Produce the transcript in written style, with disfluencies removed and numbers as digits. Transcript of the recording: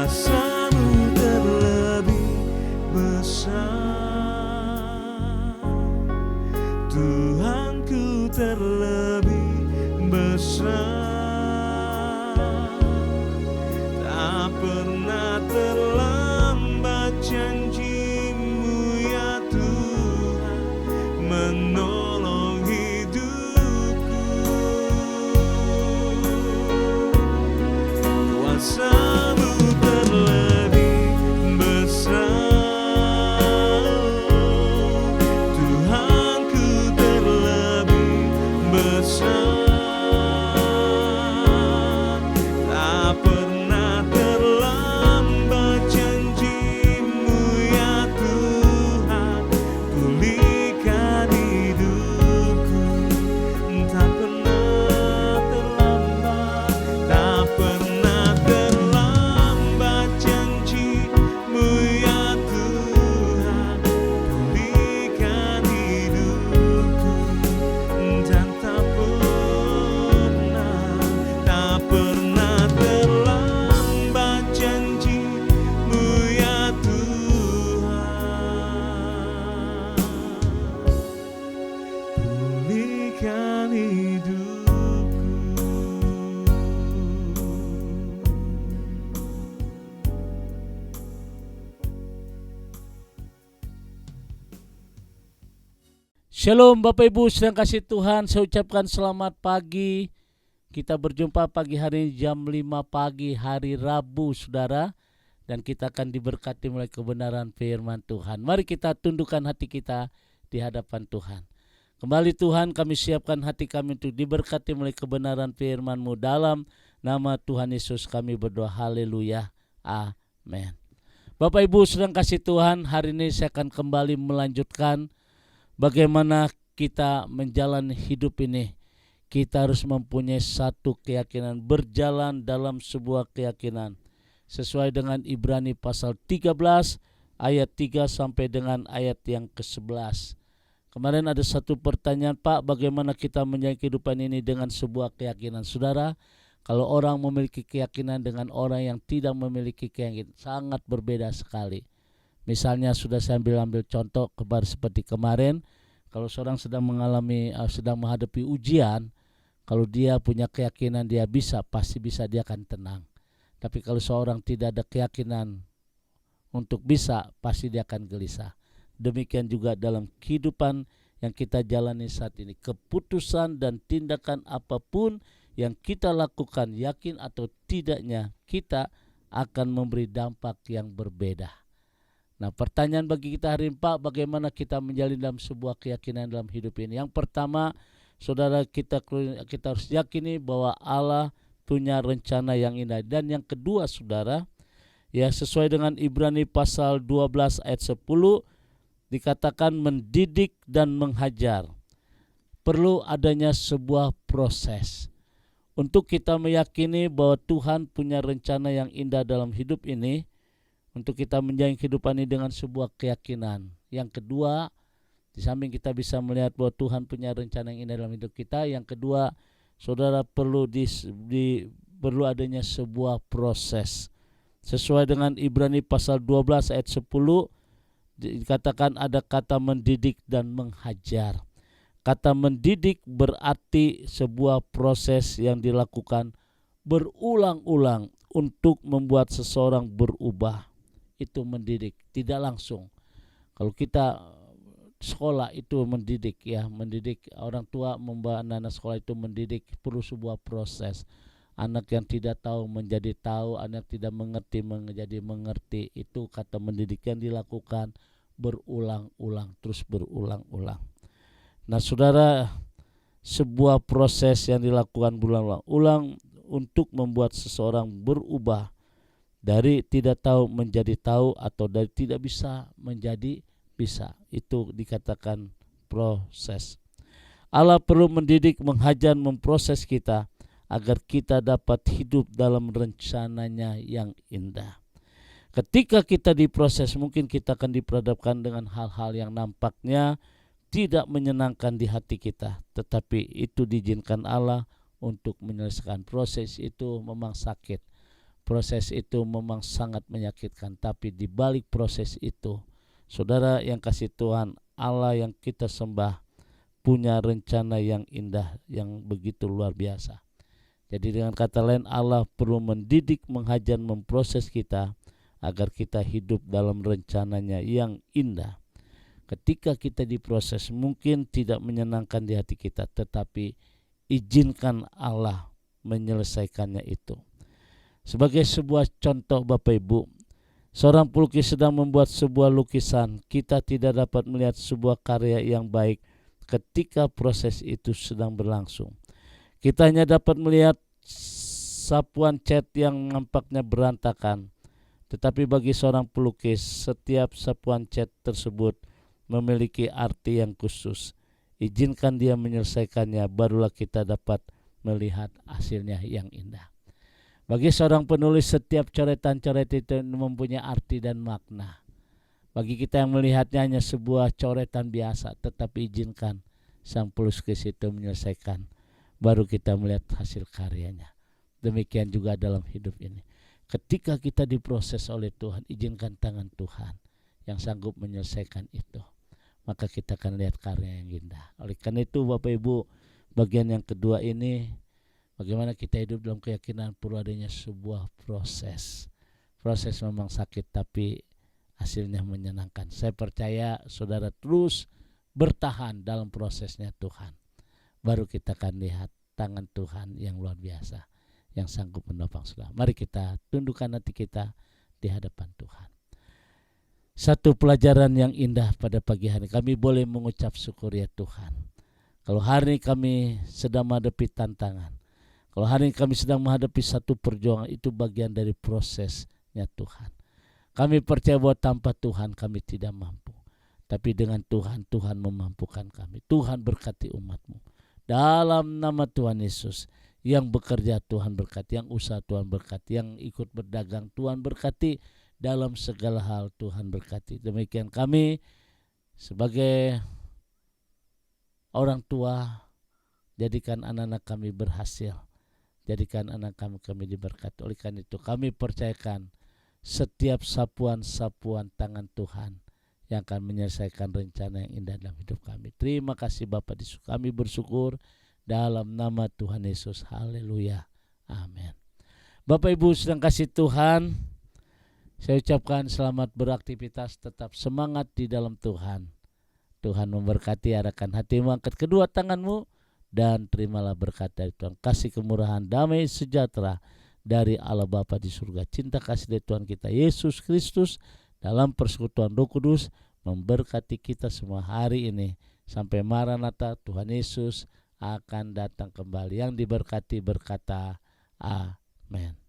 Kuasamu terlebih besar, Tuhanku terlebih besar. Tak pernah terlambat janjimu ya Tuhan menolong hidupku. Kuasamu terlebih besar, Tuhanku terlebih besar. Tak pernah terlambat janjimu ya Tuhan pulihkan hidupku. Tak pernah terlambat, tak pernah terlambat janjimu ya Tuhan pulihkan hidupku. Dan tak pernah terlambat janjimu ya Tuhan pulihkan hidupku. Shalom Bapak Ibu sedang kasih Tuhan, saya ucapkan selamat pagi. Kita berjumpa pagi hari ini jam 5 pagi hari Rabu saudara. Dan kita akan diberkati oleh kebenaran firman Tuhan. Mari kita tundukkan hati kita di hadapan Tuhan. Kembali Tuhan, kami siapkan hati kami untuk diberkati oleh kebenaran firman-Mu. Dalam nama Tuhan Yesus kami berdoa, haleluya, amin. Bapak Ibu sedang kasih Tuhan, hari ini saya akan kembali melanjutkan bagaimana kita menjalani hidup ini. Kita harus mempunyai satu keyakinan, berjalan dalam sebuah keyakinan. Sesuai dengan Ibrani pasal 13 ayat 3 sampai dengan ayat yang ke-11. Kemarin ada satu pertanyaan, Pak, bagaimana kita menjalani kehidupan ini dengan sebuah keyakinan? Saudara, kalau orang memiliki keyakinan dengan orang yang tidak memiliki keyakinan, sangat berbeda sekali. Misalnya sudah saya ambil contoh seperti kemarin, kalau seorang sedang menghadapi ujian, kalau dia punya keyakinan dia bisa, pasti bisa, dia akan tenang. Tapi kalau seorang tidak ada keyakinan untuk bisa, pasti dia akan gelisah. Demikian juga dalam kehidupan yang kita jalani saat ini. Keputusan dan tindakan apapun yang kita lakukan, yakin atau tidaknya, kita akan memberi dampak yang berbeda. Nah, pertanyaan bagi kita hari ini, Pak, bagaimana kita menjalin dalam sebuah keyakinan dalam hidup ini? Yang pertama, saudara, kita harus yakini bahwa Allah punya rencana yang indah. Dan yang kedua, saudara, ya sesuai dengan Ibrani pasal 12 ayat 10, dikatakan mendidik dan menghajar. Perlu adanya sebuah proses untuk kita meyakini bahwa Tuhan punya rencana yang indah dalam hidup ini. Untuk kita menjalani kehidupan ini dengan sebuah keyakinan. Yang kedua, di samping kita bisa melihat bahwa Tuhan punya rencana yang indah dalam hidup kita, yang kedua, saudara, perlu adanya sebuah proses. Sesuai dengan Ibrani pasal 12 ayat 10, dikatakan ada kata mendidik dan menghajar. Kata mendidik berarti sebuah proses yang dilakukan berulang-ulang untuk membuat seseorang berubah. Itu mendidik, tidak langsung. Kalau kita sekolah itu mendidik, ya, mendidik orang tua membawa anak-anak sekolah itu mendidik, perlu sebuah proses. Anak yang tidak tahu menjadi tahu, anak tidak mengerti menjadi mengerti. Itu kata mendidik yang dilakukan berulang-ulang, terus berulang-ulang. Nah, saudara, sebuah proses yang dilakukan berulang-ulang untuk membuat seseorang berubah dari tidak tahu menjadi tahu, atau dari tidak bisa menjadi bisa. Itu dikatakan proses. Allah perlu mendidik, menghajar, memproses kita agar kita dapat hidup dalam rencananya yang indah. Ketika kita diproses, mungkin kita akan diperhadapkan dengan hal-hal yang nampaknya tidak menyenangkan di hati kita, tetapi itu diizinkan Allah untuk menyelesaikan. Proses itu memang sakit. Proses itu memang sangat menyakitkan, tapi di balik proses itu, saudara yang kasih Tuhan, Allah yang kita sembah punya rencana yang indah, yang begitu luar biasa. Jadi dengan kata lain, Allah perlu mendidik, menghajar, memproses kita agar kita hidup dalam rencananya yang indah. Ketika kita diproses mungkin tidak menyenangkan di hati kita, tetapi izinkan Allah menyelesaikannya itu. Sebagai sebuah contoh Bapak Ibu, seorang pelukis sedang membuat sebuah lukisan. Kita tidak dapat melihat sebuah karya yang baik ketika proses itu sedang berlangsung. Kita hanya dapat melihat sapuan cat yang nampaknya berantakan. Tetapi bagi seorang pelukis, setiap sapuan cat tersebut memiliki arti yang khusus. Izinkan dia menyelesaikannya, barulah kita dapat melihat hasilnya yang indah. Bagi seorang penulis, setiap coretan-coret itu mempunyai arti dan makna. Bagi kita yang melihatnya hanya sebuah coretan biasa, tetapi izinkan sang pelukis itu menyelesaikan, baru kita melihat hasil karyanya. Demikian juga dalam hidup ini. Ketika kita diproses oleh Tuhan, izinkan tangan Tuhan yang sanggup menyelesaikan itu, maka kita akan lihat karya yang indah. Oleh karena itu Bapak Ibu, bagian yang kedua ini, bagaimana kita hidup dalam keyakinan perlu adanya sebuah proses. Proses memang sakit, tapi hasilnya menyenangkan. Saya percaya saudara terus bertahan dalam prosesnya Tuhan, baru kita akan lihat tangan Tuhan yang luar biasa, yang sanggup menopang saudara. Mari kita tundukkan hati kita di hadapan Tuhan. Satu pelajaran yang indah pada pagi hari, kami boleh mengucap syukur ya Tuhan. Kalau hari ini kami sedang menghadapi tantangan, kalau hari ini kami sedang menghadapi satu perjuangan, itu bagian dari prosesnya Tuhan. Kami percaya bahwa tanpa Tuhan kami tidak mampu. Tapi dengan Tuhan, Tuhan memampukan kami. Tuhan berkati umat-Mu. Dalam nama Tuhan Yesus, yang bekerja Tuhan berkati, yang usaha Tuhan berkati, yang ikut berdagang Tuhan berkati, dalam segala hal Tuhan berkati. Demikian kami sebagai orang tua, jadikan anak-anak kami berhasil. Jadikan anak kami diberkati. Oleh karena itu kami percayakan setiap sapuan-sapuan tangan Tuhan yang akan menyelesaikan rencana yang indah dalam hidup kami. Terima kasih Bapak, kami bersyukur dalam nama Tuhan Yesus. Haleluya. Amin. Bapak Ibu sedang kasih Tuhan, saya ucapkan selamat beraktivitas, tetap semangat di dalam Tuhan. Tuhan memberkati, arahkan hatimu, angkat kedua tanganmu, dan terimalah berkat dari Tuhan. Kasih kemurahan, damai, sejahtera dari Allah Bapa di surga, cinta kasih dari Tuhan kita Yesus Kristus dalam persekutuan Roh Kudus memberkati kita semua hari ini sampai Maranatha Tuhan Yesus akan datang kembali. Yang diberkati berkata amin.